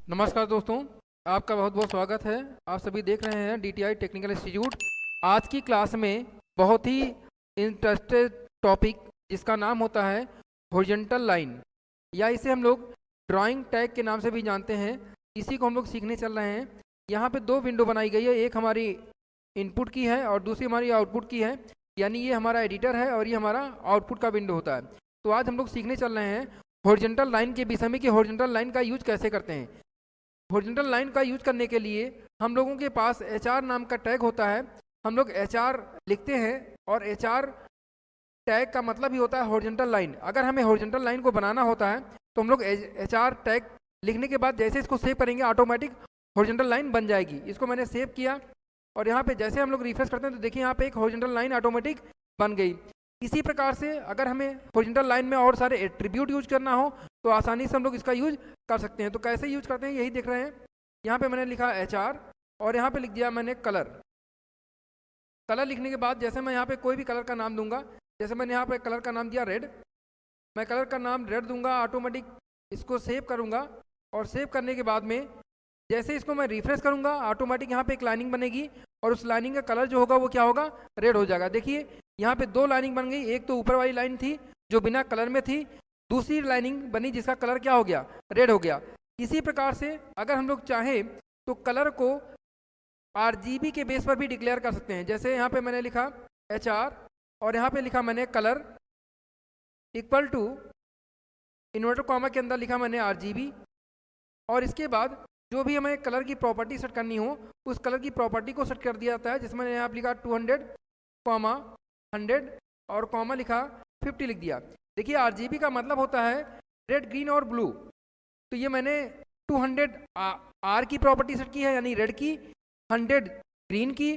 नमस्कार दोस्तों, आपका बहुत बहुत स्वागत है। आप सभी देख रहे हैं DTI टेक्निकल इंस्टीट्यूट। आज की क्लास में बहुत ही इंटरेस्टेड टॉपिक जिसका नाम होता है हॉरिजॉन्टल लाइन, या इसे हम लोग ड्राइंग टैग के नाम से भी जानते हैं। इसी को हम लोग सीखने चल रहे हैं। यहाँ पे दो विंडो बनाई गई है, एक हमारी इनपुट की है और दूसरी हमारी आउटपुट की है। यानी ये हमारा एडिटर है और ये हमारा आउटपुट का विंडो होता है। तो आज हम लोग सीखने चल रहे हैं हॉरिजॉन्टल लाइन के विषय में कि हॉरिजॉन्टल लाइन का यूज कैसे करते हैं। हॉरिजॉन्टल लाइन का यूज करने के लिए हम लोगों के पास HR नाम का टैग होता है। हम लोग HR लिखते हैं और HR टैग का मतलब ही होता है हॉरिजॉन्टल लाइन। अगर हमें हॉरिजॉन्टल लाइन को बनाना होता है तो हम लोग HR टैग लिखने के बाद जैसे इसको सेव करेंगे ऑटोमेटिक हॉरिजॉन्टल लाइन बन जाएगी। इसको मैंने सेव किया और यहाँ पे जैसे हम लोग रिफ्रेश करते हैं तो देखिए यहाँ पे एक हॉरिजॉन्टल लाइन ऑटोमेटिक बन गई। इसी प्रकार से अगर हमें हॉरिजॉन्टल लाइन में और सारे एट्रीब्यूट यूज करना हो तो आसानी से हम लोग इसका यूज कर सकते हैं। तो कैसे यूज करते हैं यही देख रहे हैं। यहाँ पे मैंने लिखा HR और यहाँ पे लिख दिया मैंने कलर। कलर लिखने के बाद जैसे मैं यहाँ पे कोई भी कलर का नाम दूंगा, जैसे मैंने यहाँ पे कलर का नाम दिया रेड, मैं कलर का नाम रेड दूंगा, ऑटोमेटिक इसको सेव करूँगा और सेव करने के बाद में जैसे इसको मैं रिफ्रेश करूँगा ऑटोमेटिक यहाँ पे एक लाइनिंग बनेगी और उस लाइनिंग का कलर जो होगा वो क्या होगा, रेड हो जाएगा। देखिए यहाँ पे दो लाइनिंग बन गई, एक तो ऊपर वाली लाइन थी जो बिना कलर में थी, दूसरी लाइनिंग बनी जिसका कलर क्या हो गया, रेड हो गया। इसी प्रकार से अगर हम लोग चाहें तो कलर को RGB के बेस पर भी डिक्लेयर कर सकते हैं। जैसे यहाँ पे मैंने लिखा HR और यहाँ पे लिखा मैंने colour equal to inverter comma के अंदर लिखा मैंने RGB और इसके बाद जो भी हमें कलर की प्रॉपर्टी सेट करनी हो उस कलर की प्रॉपर्टी को सेट कर दिया जाता है। जिसमें मैंने यहाँ लिखा 200, 100 और कॉमा लिखा 50 लिख दिया। देखिए RGB का मतलब होता है रेड, ग्रीन और ब्लू। तो ये मैंने 200 R की प्रॉपर्टी सेट की है यानी रेड की, 100 ग्रीन की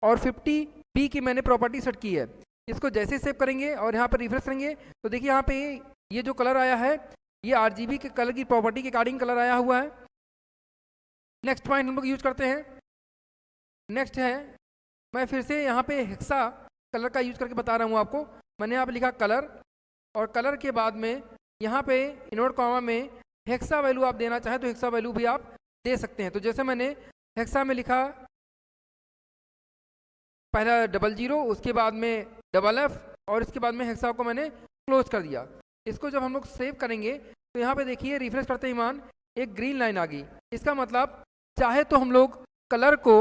और 50 B की मैंने प्रॉपर्टी सेट की है। इसको जैसे सेव करेंगे और यहाँ पर रिफ्रेश करेंगे तो देखिए यहाँ पे ये जो कलर आया है ये RGB के कलर की प्रॉपर्टी के अकॉर्डिंग कलर आया हुआ है। नेक्स्ट पॉइंट हम लोग यूज करते हैं। नेक्स्ट है, मैं फिर से यहाँ पे हेक्सा कलर का यूज करके बता रहा हूँ आपको। मैंने यहाँ पे लिखा कलर और कलर के बाद में यहाँ पे इनवर्ट कॉमा में हेक्सा वैल्यू आप देना चाहें तो हेक्सा वैल्यू भी आप दे सकते हैं। तो जैसे मैंने हेक्सा में लिखा पहला 00, उसके बाद में FF और इसके बाद में हेक्सा को मैंने क्लोज कर दिया। इसको जब हम लोग सेव करेंगे तो यहाँ पे देखिए रिफ्रेश करते ही मान एक ग्रीन लाइन आ गई। इसका मतलब चाहे तो हम लोग कलर को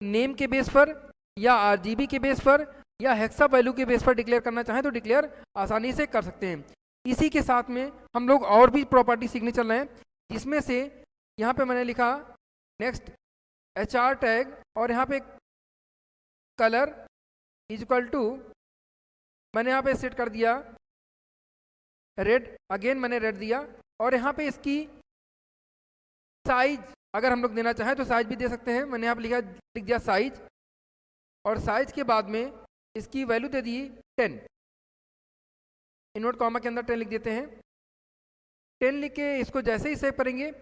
नेम के बेस पर या RGB के बेस पर या हेक्सा वैल्यू के बेस पर डिक्लेयर करना चाहें तो डिक्लेयर आसानी से कर सकते हैं। इसी के साथ में हम लोग और भी प्रॉपर्टी सीखने चल रहे हैं, जिसमें से यहाँ पे मैंने लिखा नेक्स्ट HR टैग और यहाँ पे कलर इज इक्वल टू मैंने यहाँ पे सेट कर दिया रेड, अगेन मैंने रेड दिया और यहाँ पे इसकी साइज अगर हम लोग देना चाहें तो साइज भी दे सकते हैं। मैंने यहाँ पे लिख दिया साइज और साइज के बाद में इसकी वैल्यू दे दी 10, इनवर्ट कॉमा के अंदर 10 लिख देते हैं। 10 लिख के इसको जैसे ही सेव करेंगे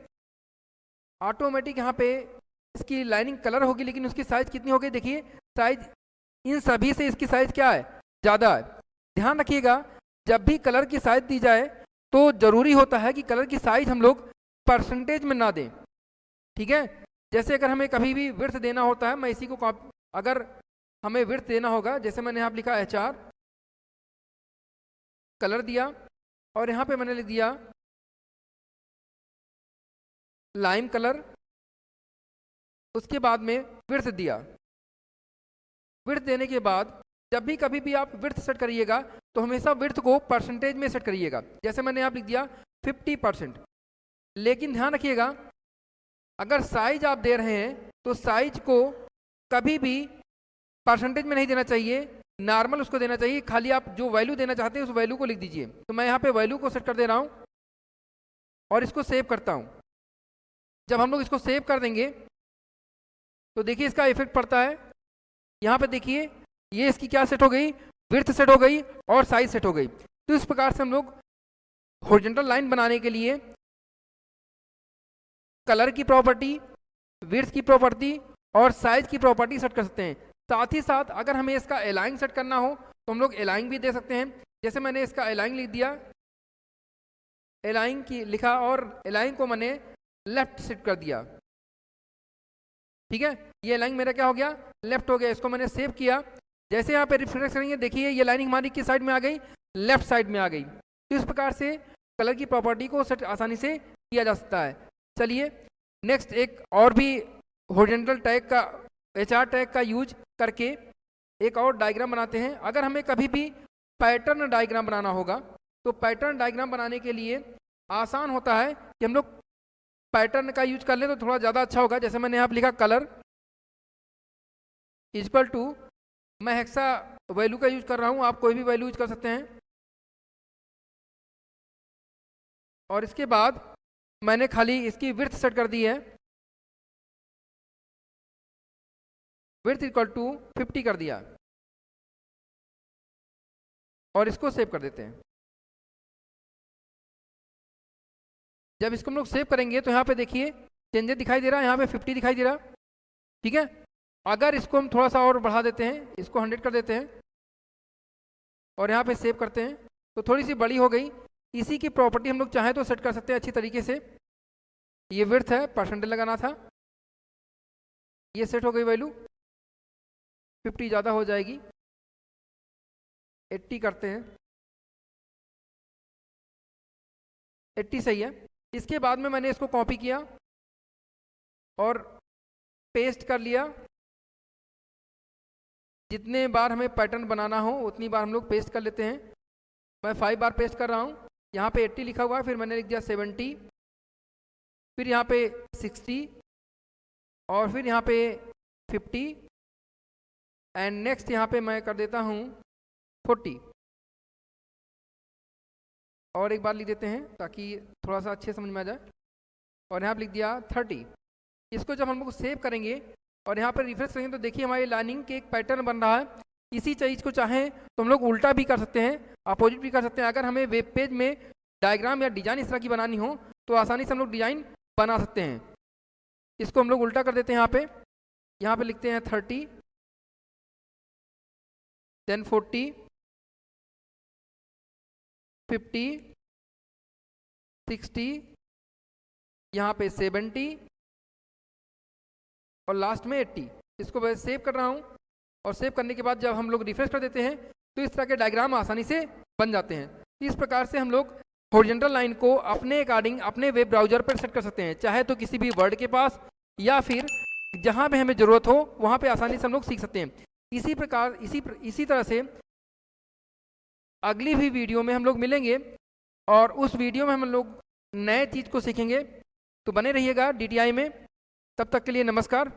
ऑटोमेटिक यहाँ पे इसकी लाइनिंग कलर होगी, लेकिन उसकी साइज कितनी हो गई देखिए, साइज इन सभी से इसकी साइज क्या है, ज़्यादा है। ध्यान रखिएगा जब भी कलर की साइज दी जाए तो ज़रूरी होता है कि कलर की साइज हम लोग परसेंटेज में ना दें, ठीक है। जैसे अगर हमें कभी भी विड्थ देना होता है, मैं इसी को अगर हमें विड्थ देना होगा, जैसे मैंने यहाँ लिखा HR कलर दिया और यहाँ पे मैंने लिख दिया लाइम कलर, उसके बाद में विड्थ दिया। विड्थ देने के बाद जब भी कभी भी आप विड्थ सेट करिएगा तो हमेशा विड्थ को परसेंटेज में सेट करिएगा। जैसे मैंने यहाँ लिख दिया 50%। लेकिन ध्यान रखिएगा अगर साइज आप दे रहे हैं तो साइज को कभी भी परसेंटेज में नहीं देना चाहिए, नॉर्मल उसको देना चाहिए। खाली आप जो वैल्यू देना चाहते हैं उस वैल्यू को लिख दीजिए। तो मैं यहाँ पे वैल्यू को सेट कर दे रहा हूँ और इसको सेव करता हूँ। जब हम लोग इसको सेव कर देंगे तो देखिए इसका इफेक्ट पड़ता है। यहाँ पे देखिए ये इसकी क्या सेट हो गई, विड्थ सेट हो गई और साइज सेट हो गई। तो इस प्रकार से हम लोग हॉरिजॉन्टल लाइन बनाने के लिए कलर की प्रॉपर्टी, विड्थ की प्रॉपर्टी और साइज की प्रॉपर्टी सेट कर सकते हैं। साथ ही साथ अगर हमें इसका अलाइन सेट करना हो तो हम लोग अलाइन भी दे सकते हैं। जैसे मैंने इसका अलाइन लिख दिया, अलाइन की लिखा और अलाइन को मैंने लेफ्ट शिफ्ट कर दिया। ठीक है, ये लाइन मेरा क्या हो गया, लेफ्ट हो गया। इसको मैंने सेव किया। जैसे यहाँ पे रिफ्रेश करेंगे, देखिए ये लाइनिंग हमारी किस साइड में आ गई, लेफ्ट साइड में आ गई। तो इस प्रकार से कलर की प्रॉपर्टी को सेट आसानी से किया जा सकता है। चलिए नेक्स्ट एक और भी हॉरिजॉन्टल टैग का, HR टैग का यूज करके एक और डायग्राम बनाते हैं। अगर हमें कभी भी पैटर्न डायग्राम बनाना होगा तो पैटर्न डायग्राम बनाने के लिए आसान होता है कि हम लोग पैटर्न का यूज कर लें तो थोड़ा ज़्यादा अच्छा होगा। जैसे मैंने यहाँ पर लिखा कलर इक्वल टू, मैं हेक्सा वैल्यू का यूज कर रहा हूँ, आप कोई भी वैल्यू यूज कर सकते हैं। और इसके बाद मैंने खाली इसकी विड्थ सेट कर दी है, विड्थ इक्वल टू 50 कर दिया और इसको सेव कर देते हैं। जब इसको हम लोग सेव करेंगे तो यहाँ पे देखिए चेंजेस दिखाई दे रहा है, यहाँ पे 50 दिखाई दे रहा। ठीक है, अगर इसको हम थोड़ा सा और बढ़ा देते हैं, इसको 100 कर देते हैं और यहाँ पे सेव करते हैं तो थोड़ी सी बड़ी हो गई। इसी की प्रॉपर्टी हम लोग चाहें तो सेट कर सकते हैं अच्छी तरीके से। ये विड्थ है, परसेंटेज लगाना था, ये सेट हो गई वैल्यू। 50 ज़्यादा हो जाएगी, 80 करते हैं, 80 सही है। इसके बाद में मैंने इसको कॉपी किया और पेस्ट कर लिया। जितने बार हमें पैटर्न बनाना हो उतनी बार हम लोग पेस्ट कर लेते हैं। मैं 5 बार पेस्ट कर रहा हूँ। यहाँ पे 80 लिखा हुआ है, फिर मैंने लिख दिया 70, फिर यहाँ पे 60 और फिर यहाँ पे 50 एंड नेक्स्ट यहाँ पे मैं कर देता हूँ 40 और एक बार लिख देते हैं ताकि थोड़ा सा अच्छे समझ में आ जाए। और यहाँ पे लिख दिया 30। इसको जब हम लोग सेव करेंगे और यहाँ पर रिफ्रेश करेंगे तो देखिए हमारी लाइनिंग के एक पैटर्न बन रहा है। इसी चीज़ को चाहें तो हम लोग उल्टा भी कर सकते हैं, अपोजिट भी कर सकते हैं। अगर हमें वेब पेज में डायग्राम या डिजाइन इस तरह की बनानी हो तो आसानी से हम लोग डिजाइन बना सकते हैं। इसको हम लोग उल्टा कर देते हैं। यहाँ पे लिखते हैं 30, देन 40, 50, 60, यहाँ पे 70 और लास्ट में 80। इसको मैं सेव कर रहा हूँ और सेव करने के बाद जब हम लोग रिफ्रेश कर देते हैं तो इस तरह के डायग्राम आसानी से बन जाते हैं। इस प्रकार से हम लोग हॉरिजॉन्टल लाइन को अपने अकॉर्डिंग अपने वेब ब्राउजर पर सेट कर सकते हैं, चाहे तो किसी भी वर्ड के पास या फिर जहाँ पे हमें ज़रूरत हो वहाँ पे आसानी से हम लोग सीख सकते हैं। इसी प्रकार इसी तरह से अगली भी वीडियो में हम लोग मिलेंगे और उस वीडियो में हम लोग नए चीज़ को सीखेंगे। तो बने रहिएगा DTI में। तब तक के लिए नमस्कार।